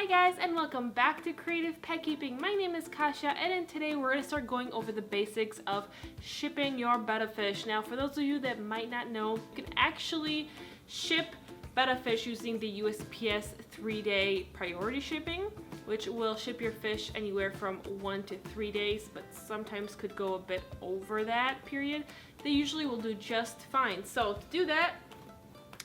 guys, and welcome back to Creative Pet Keeping. My name is Kasia, and today we're going to start going over the basics of shipping your Betta fish. Now, for those of you that might not know, you can actually ship Betta fish using the USPS 3-day priority shipping, which will ship your fish anywhere from 1 to 3 days, but sometimes could go a bit over that period. They usually will do just fine. So to do that,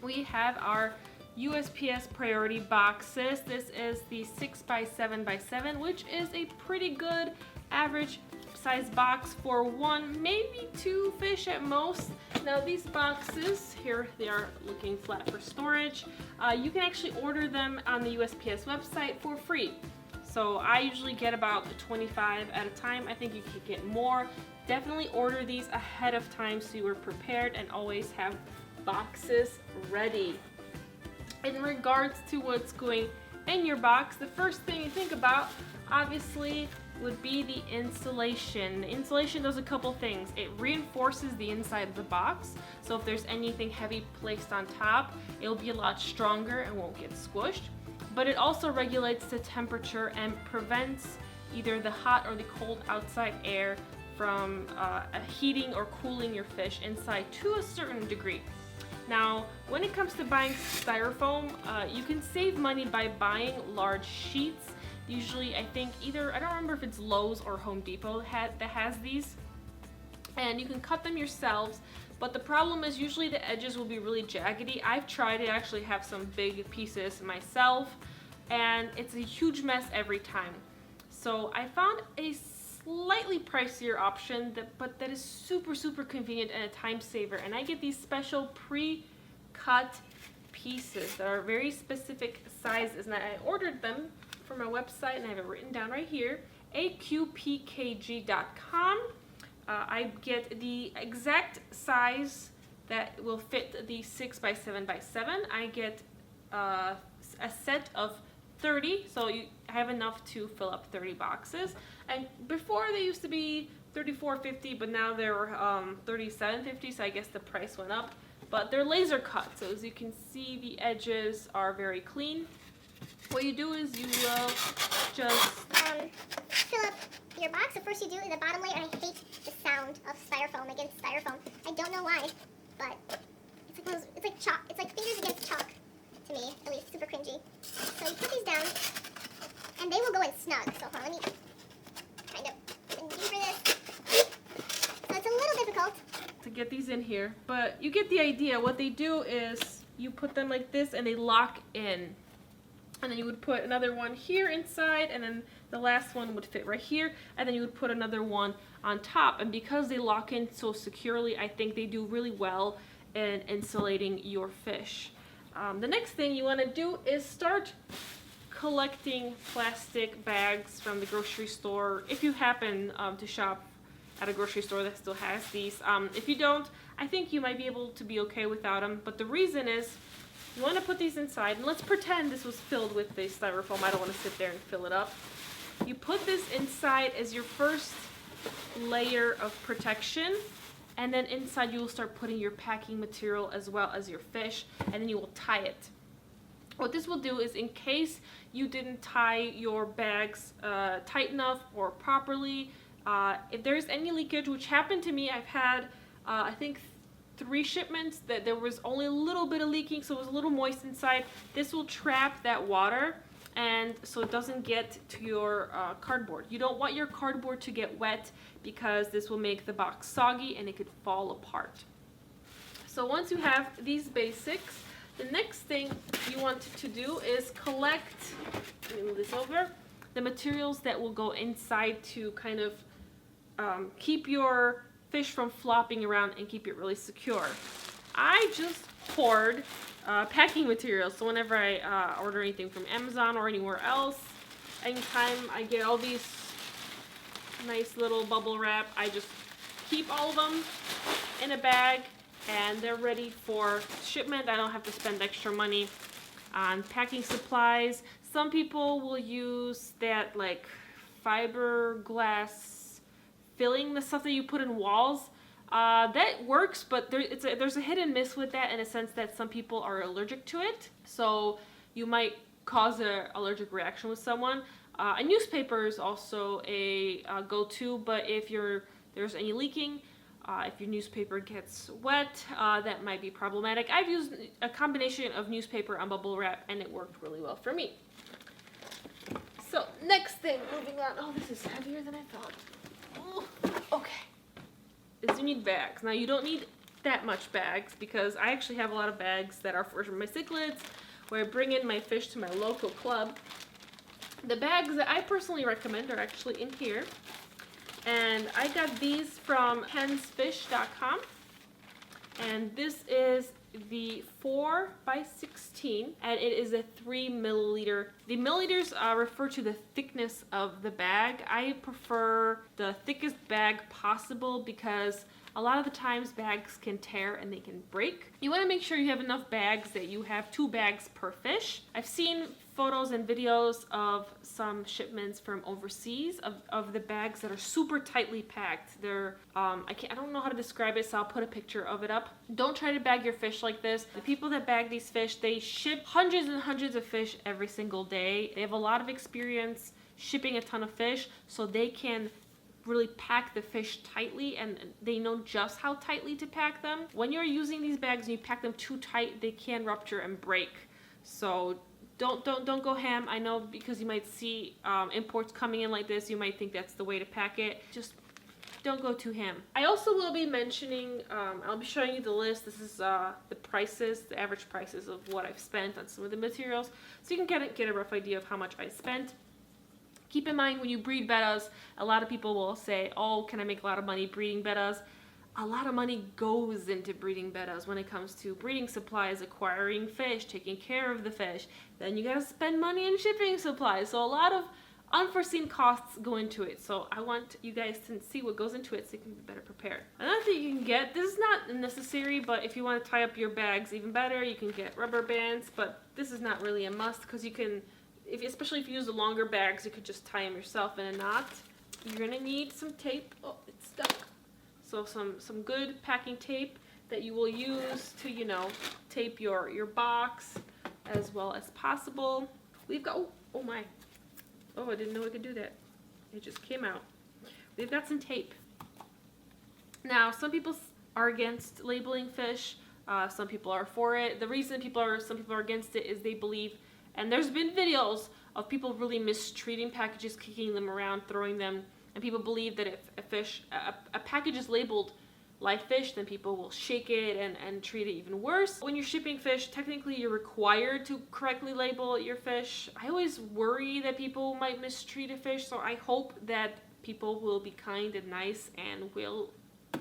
we have our USPS priority boxes. This is the 6x7x7, which is a pretty good average size box for 1, maybe 2 fish at most. Now these boxes, here they are looking flat for storage. You can actually order them on the USPS website for free. So I usually get about 25 at a time. I think you could get more. Definitely order these ahead of time so you are prepared and always have boxes ready. In regards to what's going in your box, the first thing you think about obviously would be the insulation. The insulation does a couple things. It reinforces the inside of the box, so if there's anything heavy placed on top, it'll be a lot stronger and won't get squished. But it also regulates the temperature and prevents either the hot or the cold outside air from heating or cooling your fish inside to a certain degree. Now, when it comes to buying styrofoam, you can save money by buying large sheets. Usually, I think I don't remember if it's Lowe's or Home Depot that has these. And you can cut them yourselves, but the problem is usually the edges will be really jaggedy. I've tried to actually have some big pieces myself, and it's a huge mess every time. So I found a slightly pricier option, but that is super convenient and a time saver. And I get these special pre-cut pieces that are very specific sizes. And I ordered them from my website, and I have it written down right here, aqpkg.com. I get the exact size that will fit the 6x7x7. I get a set of 30, so you have enough to fill up 30 boxes. And before they used to be $34.50, but now they're $37.50, so I guess the price went up. But they're laser cut, so as you can see, the edges are very clean. What you do is you will just fill up your box. So first you do the bottom layer. I hate the sound of styrofoam against styrofoam. I don't know why, but it's like chalk. It's like fingers against chalk to me, at least. Super cringy. So you put these down, and they will go in snug. So hold on, let me kind of do for this. So it's a little difficult to get these in here, but you get the idea. What they do is you put them like this, and they lock in. And then you would put another one here inside, and then the last one would fit right here, and then you would put another one on top. And because they lock in so securely, I think they do really well in insulating your fish. The next thing you want to do is start collecting plastic bags from the grocery store, if you happen to shop at a grocery store that still has these. If you don't, I think you might be able to be okay without them, but the reason is you want to put these inside, and let's pretend this was filled with the styrofoam. I don't want to sit there and fill it up. You put this inside as your first layer of protection, and then inside you will start putting your packing material as well as your fish, and then you will tie it. What this will do is, in case you didn't tie your bags tight enough or properly, if there's any leakage, which happened to me, I've had I think 3 shipments that there was only a little bit of leaking, so it was a little moist inside. This will trap that water, and so it doesn't get to your cardboard. You don't want your cardboard to get wet because this will make the box soggy and it could fall apart. So once you have these basics, the next thing you want to do is collect, let me move this over, the materials that will go inside to kind of keep your fish from flopping around and keep it really secure. I just poured packing materials, so whenever I order anything from Amazon or anywhere else, anytime I get all these nice little bubble wrap, I just keep all of them in a bag, and they're ready for shipment. I don't have to spend extra money on packing supplies. Some people will use that like fiberglass filling, the stuff that you put in walls. That works, but there's a hit and miss with that, in a sense that some people are allergic to it. So you might cause an allergic reaction with someone. A newspaper is also a go-to, but if there's any leaking, if your newspaper gets wet, that might be problematic. I've used a combination of newspaper and bubble wrap, and it worked really well for me. So next thing, moving on. Oh, this is heavier than I thought. Oh, okay. Is you need bags. Now you don't need that much bags because I actually have a lot of bags that are for my cichlids, where I bring in my fish to my local club. The bags that I personally recommend are actually in here. And I got these from hensfish.com. And this is the 4x16, and it is a 3 milliliter. The milliliters refer to the thickness of the bag. I prefer the thickest bag possible because a lot of the times bags can tear and they can break. You want to make sure you have enough bags that you have 2 bags per fish. I've seen photos and videos of some shipments from overseas of the bags that are super tightly packed. They're I don't know how to describe it, so I'll put a picture of it up. Don't try to bag your fish like this. The people that bag these fish, they ship hundreds and hundreds of fish every single day. They have a lot of experience shipping a ton of fish, so they can really pack the fish tightly, and they know just how tightly to pack them. When you're using these bags and you pack them too tight, they can rupture and break. So don't go ham. I know, because you might see imports coming in like this, you might think that's the way to pack it. Just don't go too ham. I also will be mentioning, I'll be showing you the list. This is the prices, the average prices of what I've spent on some of the materials, so you can get a rough idea of how much I spent. Keep in mind, when you breed bettas, a lot of people will say, oh, can I make a lot of money breeding bettas? A lot of money goes into breeding bettas when it comes to breeding supplies, acquiring fish, taking care of the fish. Then you gotta spend money in shipping supplies. So a lot of unforeseen costs go into it. So I want you guys to see what goes into it so you can be better prepared. Another thing you can get, this is not necessary, but if you want to tie up your bags even better, you can get rubber bands, but this is not really a must because you can, especially if you use the longer bags, you could just tie them yourself in a knot. You're gonna need some tape. Oh, it's stuck. So some good packing tape that you will use to, you know, tape your box as well as possible. We've got, oh my. Oh, I didn't know I could do that. It just came out. We've got some tape. Now, some people are against labeling fish. Some people are for it. The reason some people are against it is they believe, and there's been videos of people really mistreating packages, kicking them around, throwing them, and people believe that if a package is labeled live fish, then people will shake it and treat it even worse. When you're shipping fish, technically you're required to correctly label your fish. I always worry that people might mistreat a fish, so I hope that people will be kind and nice and will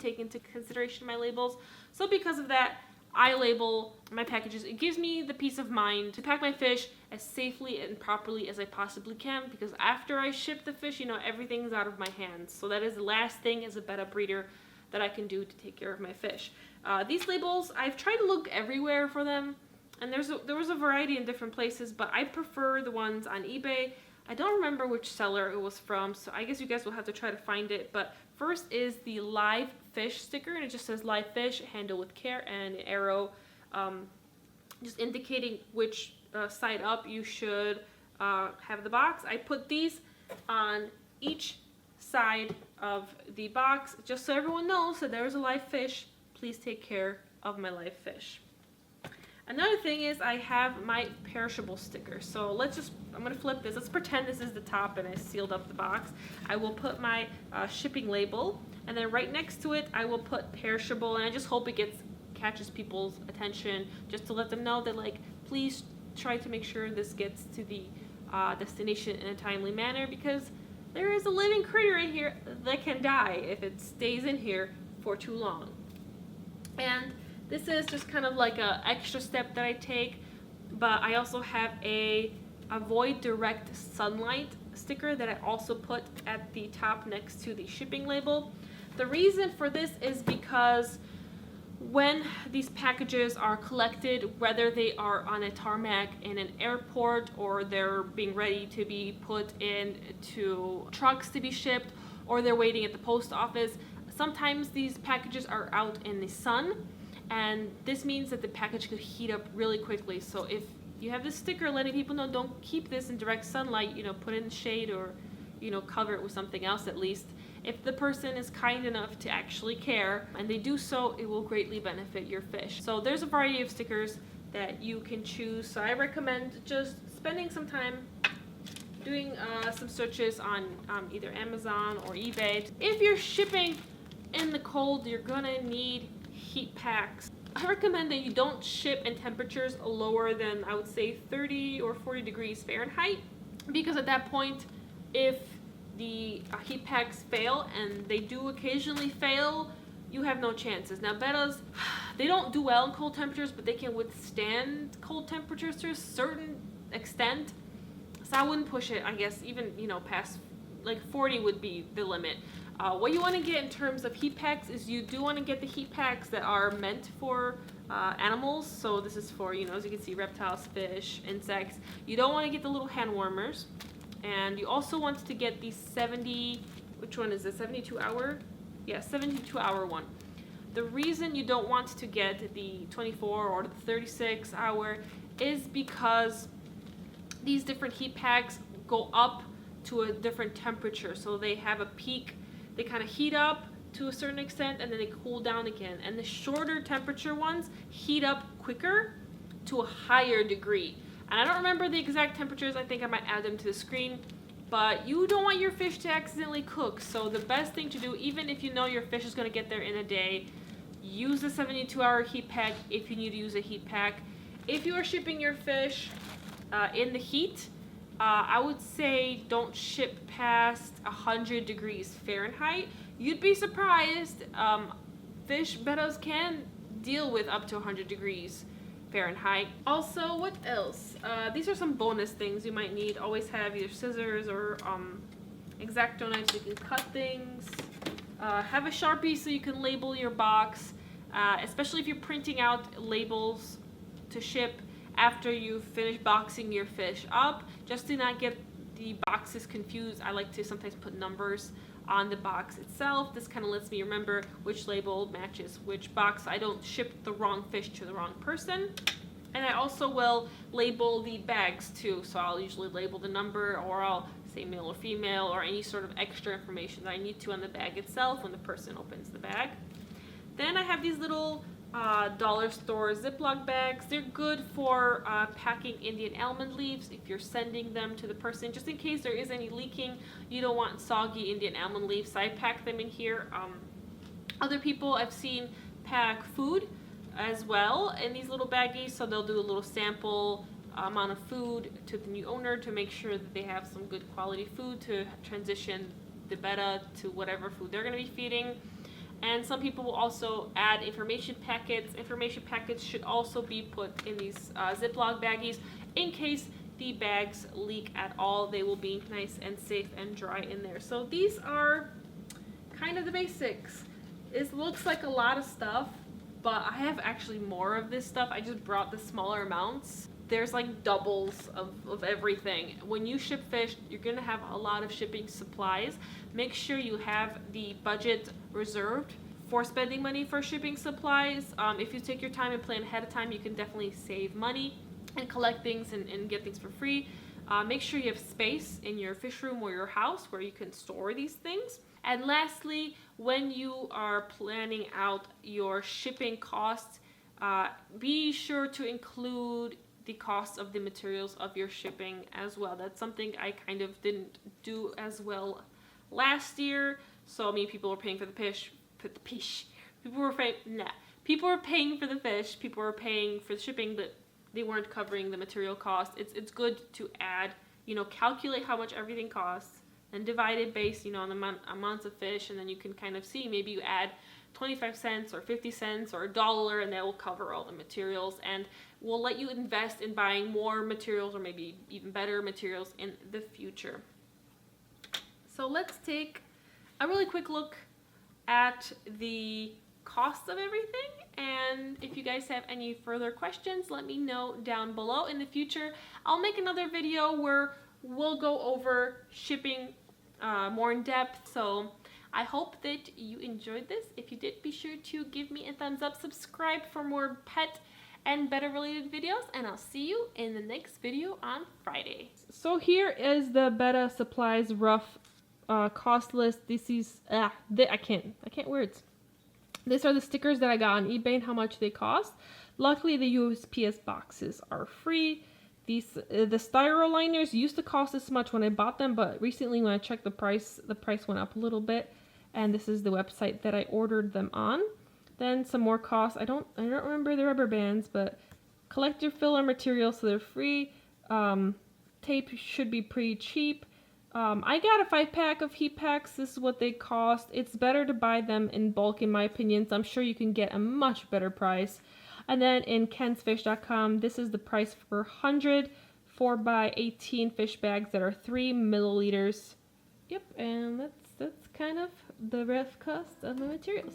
take into consideration my labels. So because of that, I label my packages. It gives me the peace of mind to pack my fish as safely and properly as I possibly can, because after I ship the fish, you know, everything's out of my hands. So that is the last thing as a betta breeder that I can do to take care of my fish. These labels, I've tried to look everywhere for them, and there was a variety in different places, but I prefer the ones on eBay. I don't remember which seller it was from, so I guess you guys will have to try to find it. But first is the live fish sticker, and it just says live fish, handle with care, and an arrow just indicating which side up you should have the box. I put these on each side of the box just so everyone knows that there's a live fish. Please take care of my live fish. Another thing is I have my perishable sticker. So I'm gonna flip this. Let's pretend this is the top and I sealed up the box. I will put my shipping label, and then right next to it I will put perishable, and I just hope it catches people's attention, just to let them know that, like, please try to make sure this gets to the destination in a timely manner, because there is a living critter in here that can die if it stays in here for too long. And this is just kind of like an extra step that I take, but I also have a avoid direct sunlight sticker that I also put at the top next to the shipping label. The reason for this is because when these packages are collected, whether they are on a tarmac in an airport, or they're being ready to be put into trucks to be shipped, or they're waiting at the post office, sometimes these packages are out in the sun, and this means that the package could heat up really quickly. So if you have this sticker letting people know don't keep this in direct sunlight, you know, put it in shade or, you know, cover it with something else at least. If the person is kind enough to actually care and they do so, it will greatly benefit your fish. So there's a variety of stickers that you can choose. So I recommend just spending some time doing some searches on either Amazon or eBay. If you're shipping in the cold, you're gonna need heat packs. I recommend that you don't ship in temperatures lower than, I would say, 30 or 40 degrees Fahrenheit, because at that point, if the heat packs fail, and they do occasionally fail, you have no chances. Now bettas, they don't do well in cold temperatures, but they can withstand cold temperatures to a certain extent. So I wouldn't push it, I guess, even, you know, past like 40 would be the limit. What you want to get in terms of heat packs is you do want to get the heat packs that are meant for animals. So this is for, you know, as you can see, reptiles, fish, insects. You don't want to get the little hand warmers. And you also want to get the 70, which one is it, 72 hour? Yeah, 72 hour one. The reason you don't want to get the 24 or the 36 hour is because these different heat packs go up to a different temperature. So they have a peak, they kind of heat up to a certain extent and then they cool down again. And the shorter temperature ones heat up quicker to a higher degree. And I don't remember the exact temperatures, I think I might add them to the screen, but you don't want your fish to accidentally cook. So the best thing to do, even if you know your fish is going to get there in a day, use a 72-hour heat pack if you need to use a heat pack. If you are shipping your fish in the heat, I would say don't ship past 100 degrees Fahrenheit. You'd be surprised, fish bettas can deal with up to 100 degrees Fahrenheit. Also, what else? These are some bonus things you might need. Always have either scissors or X-Acto knives so you can cut things. Have a Sharpie so you can label your box, especially if you're printing out labels to ship after you finish boxing your fish up. Just to not get the boxes confused, I like to sometimes put numbers on the box itself. This kind of lets me remember which label matches which box. I don't ship the wrong fish to the wrong person. And I also will label the bags too. So I'll usually label the number, or I'll say male or female, or any sort of extra information that I need to on the bag itself when the person opens the bag. Then I have these little dollar store Ziplock bags. They're good for packing Indian almond leaves if you're sending them to the person, just in case there is any leaking. You don't want soggy Indian almond leaves, so I pack them in here. Other people I've seen pack food as well in these little baggies, so they'll do a little sample amount of food to the new owner to make sure that they have some good quality food to transition the betta to whatever food they're going to be feeding. And some people will also add information packets. Information packets should also be put in these Ziploc baggies in case the bags leak at all. They will be nice and safe and dry in there. So these are kind of the basics. It looks like a lot of stuff, but I have actually more of this stuff. I just brought the smaller amounts. There's like doubles of everything. When you ship fish, you're gonna have a lot of shipping supplies. Make sure you have the budget reserved for spending money for shipping supplies. If you take your time and plan ahead of time, you can definitely save money and collect things and get things for free. Make sure you have space in your fish room or your house where you can store these things. And lastly, when you are planning out your shipping costs, be sure to include the cost of the materials of your shipping as well. That's something I kind of didn't do as well last year. So many people were paying for the fish, people were paying for the fish, people were paying for the shipping, but they weren't covering the material cost. It's good to add, you know, calculate how much everything costs and divide it based, you know, on the amounts of fish, and then you can kind of see, maybe you add 25 cents or 50 cents or $1, and that will cover all the materials and will let you invest in buying more materials or maybe even better materials in the future. So let's take a really quick look at the cost of everything, and if you guys have any further questions, let me know down below. In the future, I'll make another video where we'll go over shipping more in depth. So I hope that you enjoyed this. If you did, be sure to give me a thumbs up, subscribe for more pet and Betta related videos, and I'll see you in the next video on Friday. So here is the Betta Supplies rough cost list. This is I can't words. These are the stickers that I got on eBay and how much they cost. Luckily, the USPS boxes are free. These the styro liners used to cost this much when I bought them, but recently when I checked the price went up a little bit. And this is the website that I ordered them on. Then some more costs. I don't remember the rubber bands, but collect your filler material, so they're free. Tape should be pretty cheap. I got a 5-pack of heat packs. This is what they cost. It's better to buy them in bulk, in my opinion, so I'm sure you can get a much better price. And then in kensfish.com, this is the price for 100 4x18 fish bags that are 3 milliliters. Yep, and that's kind of the rough cost of the materials.